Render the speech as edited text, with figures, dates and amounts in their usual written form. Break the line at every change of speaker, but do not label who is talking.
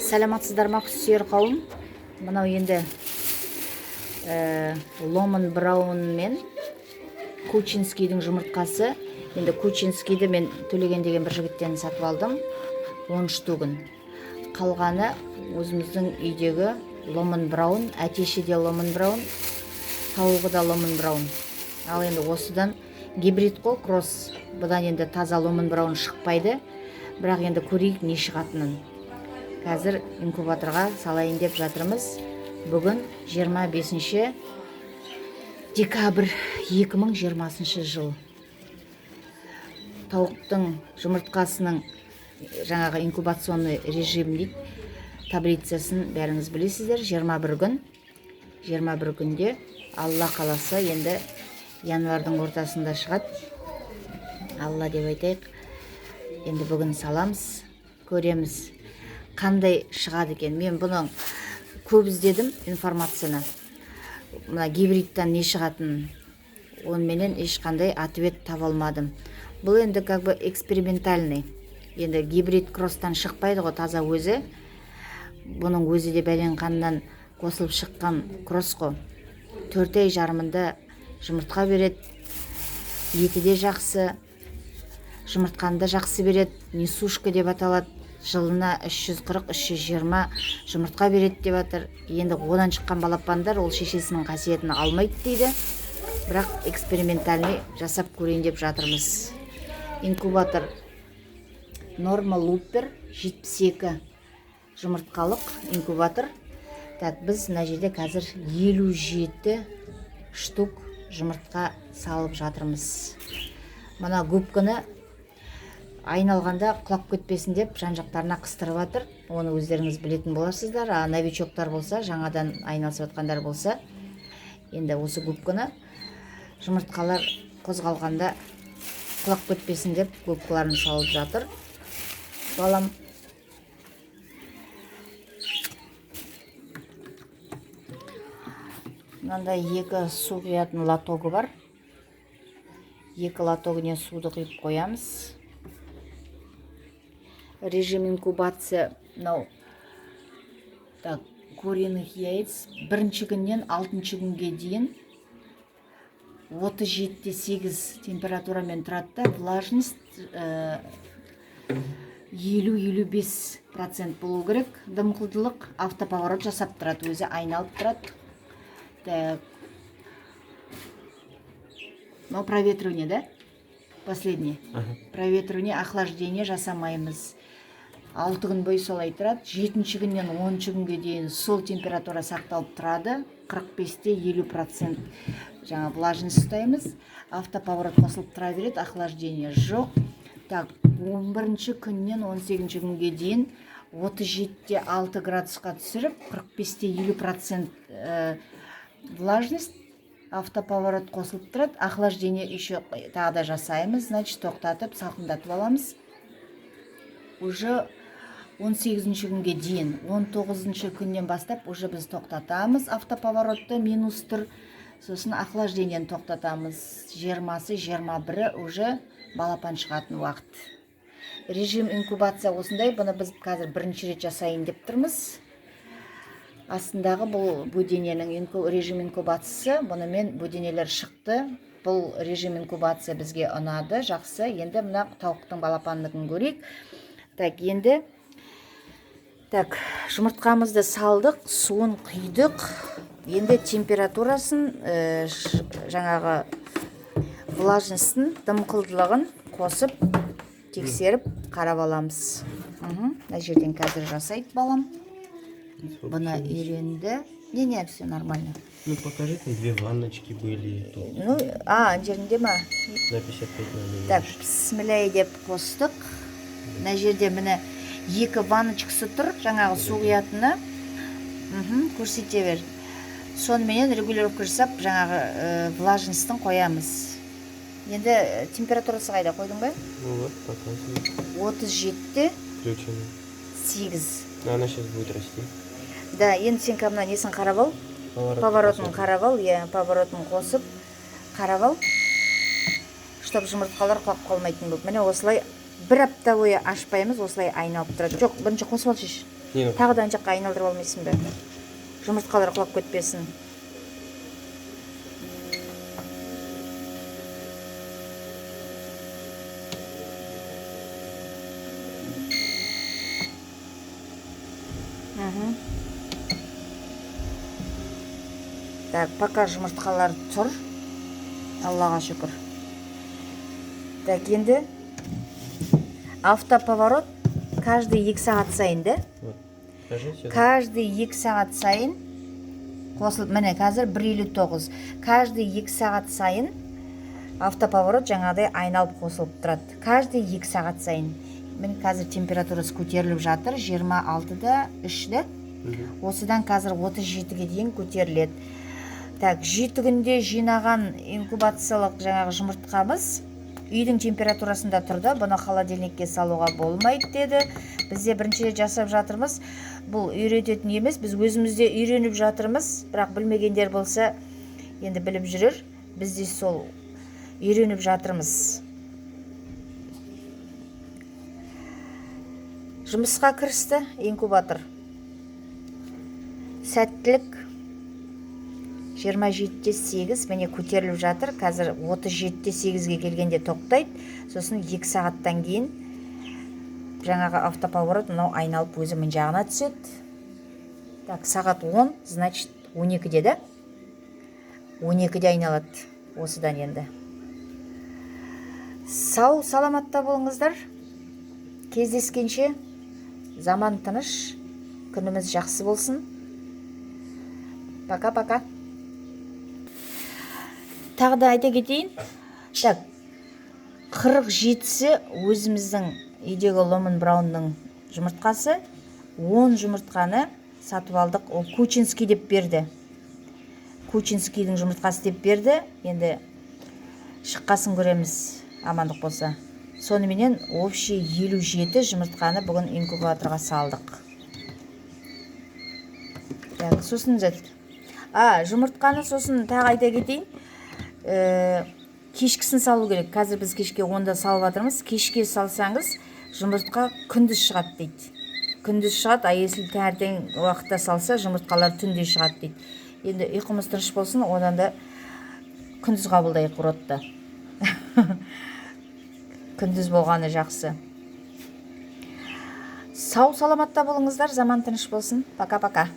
Сәлематсыздар ма сүйер қауым? Мынау енді Ломан Браун мен Кучинскийдің жұмыртқасы. Енді Кучинскийді мен Төлеген деген бір жігіттен сатып алдым. 10 штугын. Қалғаны өзіміздің үйдегі Ломан Браун, әтеші де Ломан Браун, тауығы да Ломан Браун. Ал енді осыдан гибрид қой, кросс. Бұдан енді таза Ломан Браун шықпайды. Бірақ енді көрейік не шығатынын. Қазір инкубаторға салайын деп жатырмыз. Бүгін 25 декабрь 2020 жыл. Тауықтың жұмыртқасының жаңағы инкубационный режим дейді. Таблицасын бәріңіз білесіздер. 21 күн. 21 күнде Алла қаласа енді январдың ортасында шығады. Алла деп айтайық. Енді бүгін саламыз, көреміз қандай шығады екен. Мен бұның көп іздедім информацияны. Мына гибридтан не шығатын, онменен ешқандай ответ таба алмадым. Бұл енді как бы экспериментальный. Енді гибрид кросстан шықпайды ғой таза өзі. Бұның өзі де бәлен қаннан қосылып шыққан кросс қой. 4 ай жарымында жұмыртқа береді. Еті де жақсы. Жұмыртқанды жақсы береді. Несушка деп аталады. Жылына 340-320 жұмыртқа береді деп атыр. Енді одан шыққан балапандар ол шешесінің қасиетін алмайды дейді. Бірақ экспериментальный жасап көрейін деп жатырмыз. Инкубатор Norma Looper 72 жұмыртқалық инкубатор. Так, біз мына жерде қазір 57 штук жұмыртқа салып жатырмыз. Мына губканы айналғанда құлап кетпесін деп жан-жақтарына қыстырып жатыр. Оны өздеріңіз білетін боларсыздар. Новичоктар болса, жаңадан айналысып жатқандар болса, енді осы губканы жұмыртқалар қозғалғанда құлап кетпесін деп губкаларын салып жатыр. Балам мынандай 2 су құятын лотогы бар. 2 лотогіне суды құйып қоямыз. Режим инкубация мынау так, куриных яиц бірінші күннен 6-шы күнге дейін 37-8 температурамен тұрады да, влажность 50-55% болу керек. Дымқылдылық автоповорот жасап тұрады, өзі айналып тұрады. Так. Но проветривание, да? Последний. Проветривание, охлаждение жасамаймыз. 6 күн бойы солай тұрады. 7-ші күннен 10-ші күнге дейін сол температура сақталып тұрады. 45-50% жаңа влажность ұстаймыз. Автоповорот қосылып тұра береді, охлаждение жоқ. Так, 11-ші күннен 18-ші күнге дейін 37-6 градусқа түсіріп, 45-50% влажность, автоповорот қосылып тұрады, охлаждение еще тағы да жасаймыз, значит тоқтатып, салқындатып аламыз. Уже 18-ші күнге дейін, 19-ші күннен бастап уже біз тоқтатамыз автоповоротты, минус тұр, сосын охлаждениені тоқтатамыз. 20-21 уже балапан шығатын уақыт. Режим инкубация осындай, бұны біз қазір бірінші рет жасайын деп тұрмыз. Астындағы бұл бөдененің режим инкубациясы, бұнымен бөденелер шықты. Бұл режим инкубация бізге ұнады, жақсы. Енді мына тауықтың балапандығын көрейік. Так, енді жұмыртқамызды салдық, суын құйдық. Енді температурасын, жаңағы влажностьтың, дымқылдылығын қосып, тексеріп, қарап аламыз. Мына жерден қазір жасайды балам. Бұны үйренді. Не, все нормально.
Ну, покажи, там 2 ванночки были.
Ну, жерінде ма?
На 55 надо.
Так, бісмілләй деп қостық. Мына жерде міне 2 ванночкасы тұр, жаңағы су құятыны. Көрсете бер. Сонымен регулировка жасап, жаңағы влажностьтың қоямыз. Енді температурасы қайда қойдың ба?
Вот, показывает.
37
Включено.
8.
Она сейчас будет расти.
Да, енді сен кәміна несін қарап ал? Поворотын қарап ал, поворотын қосып қарап ал, чтоб жұмыртқалар құлап қалмайтын болып. Міне осылай бір апта бойы ашпаймыз, осылай айналып тұрады. Жоқ, бірінші қосып ал шеш.
Не?
Тағы да ана жаққа айналдырып алмайсың ба? Жұмыртқалар құлап кетпесін. Так, пока жұмыртқалар тұр. Аллаға шүкір. Так, енді автоповорот каждый 2 сағат сайын, да?
Вот. Покажи сюда.
Каждый 2 сағат сайын қосылып, міне қазір 1:59. Каждый 2 сағат сайын автоповорот жаңағыдай айналып қосылып тұрады. Каждый 2 сағат сайын. Міне қазір температурасы көтеріліп жатыр, 26-да 3, да? Осыдан қазір 37-ге дейін көтеріледі. Так, 7 күнде жинаған инкубациялық жаңағы жұмыртқамыз үйдің температурасында тұрды. Бұны холодильникке салуға болмайды деді. Бізде бірінші жасап жатырмыз. Бұл үйрететін емес, біз өзімізде үйреніп жатырмыз. Бірақ білмегендер болса, енді біліп жүрер. Бізде сол үйреніп жатырмыз. Жұмысқа кірісті инкубатор. Сәттілік 27-8, міне көтеріліп жатыр. Қазір 37-8-ге келгенде тоқтайды. Сосын 2 сағаттан кейін жаңағы автоповорот мынау айналып өзі мына жағына түседі. Так, сағат 10, значит 12-де, да? 12-де айналады осыдан енді. Сау, саламатта болыңыздар. Кездескенше заман тыныш, күніміз жақсы болсын. Пока-пока. Тағы да айта кетейін. Так, 47-сі өзіміздің үйдегі Ломон Браунның жұмыртқасы. 10 жұмыртқаны сатып алдық. Ол Кучинский деп берді. Кучинскийдің жұмыртқасы деп берді. Енді шыққасын көреміз, амандық болса. Соныменен общий 57 жұмыртқаны бүгін инкубаторға салдық. Так, сосын жұмыртқаны сосын тағы айта кетейін. Кешкісін салу керек. Қазір біз кешке 10-да салып жатырмыз. Кешке салсаңыз, жұмыртқа күндіз шығады дейді. Күндіз шығады, а если таңертең уақытта салса, жұмыртқалар түнде шығады дейді. Енді ұйқымыз тыныш болсын, одан да күндіз қабылдайық уродты. Күндіз болғаны жақсы. Сау саламатта болыңыздар, заман тыныш болсын. Пока-пока.